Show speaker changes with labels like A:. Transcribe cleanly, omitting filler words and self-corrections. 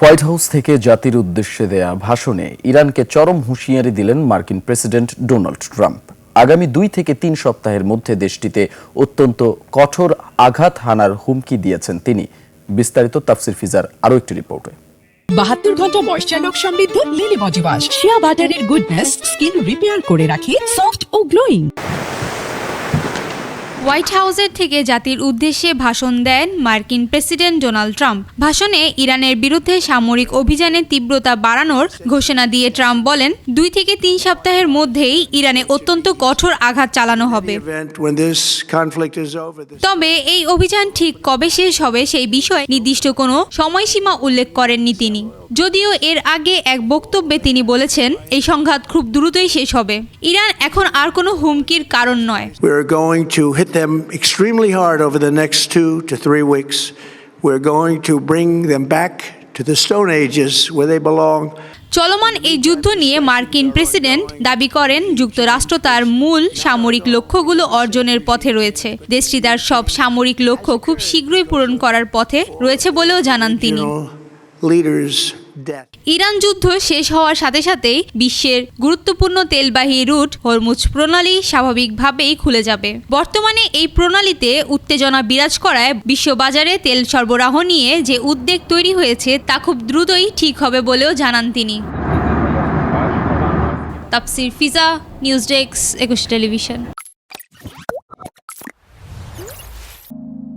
A: White house থেকে জাতির উদ্দেশ্যে দেয়া ভাষণে ইরানকে চরম হুঁশিয়ারি দিলেন মার্কিন প্রেসিডেন্ট ডোনাল্ড ট্রাম্প। আগামী ২ থেকে ৩ সপ্তাহের মধ্যে দেশটিতে অত্যন্ত কঠোর আঘাত হানার হুমকি দিয়েছেন তিনি। বিস্তারিত তাফসির ফিজার আরও একটি রিপোর্টে।
B: ৭২ ঘন্টা ময়েশ্চার লক সমৃদ্ধ লিলি বডি ওয়াশ শিয়া বাটারের গুডনেস স্কিন রিপেয়ার করে রাখে সফট ও গ্লোয়িং।
C: হোয়াইট হাউসের থেকে জাতির উদ্দেশ্যে ভাষণ দেন মার্কিন প্রেসিডেন্ট ডোনাল্ড ট্রাম্প। ভাষণে ইরানের বিরুদ্ধে সামরিক অভিযানের তীব্রতা বাড়ানোর ঘোষণা দিয়ে ট্রাম্প বলেন, ২ থেকে ৩ সপ্তাহের মধ্যেই ইরানে অত্যন্ত কঠোর আঘাত চালানো হবে। তবে এই অভিযান ঠিক কবে শেষ হবে সেই বিষয়ে নির্দিষ্ট কোনো সময়সীমা উল্লেখ করেননি তিনি। যদিও এর আগে এক বক্তব্যে তিনি বলেছেন, এই সংঘাত খুব দ্রুতই শেষ হবে। ইরান এখন আর কোনো হুমকির কারণ নয়।
D: We're going to hit them extremely hard over the next 2 to 3 weeks. We're going to bring them back to the Stone Ages where they belong.
C: চলমান এই যুদ্ধ নিয়ে মার্কিন প্রেসিডেন্ট দাবি করেন, যুক্তরাষ্ট্র তার মূল সামরিক লক্ষ্যগুলো অর্জনের পথে রয়েছে। দেশটি তার সব সামরিক লক্ষ্য খুব শীঘ্রই পূরণ করার পথে রয়েছে বলেও জানান তিনি। ইরান যুদ্ধ শেষ হওয়ার সাথে সাথেই বিশ্বের গুরুত্বপূর্ণ তেলবাহী রুট হরমুজ প্রণালী স্বাভাবিকভাবেই খুলে যাবে। বর্তমানে এই প্রণালীতে উত্তেজনা বিরাজ করায় বিশ্ববাজারে তেল সরবরাহ নিয়ে যে উদ্বেগ তৈরি হয়েছে তা খুব দ্রুতই ঠিক হবে বলেও জানান তিনি। তাফসির ফিজা, নিউজ ডেস্ক, ২১ টেলিভিশন।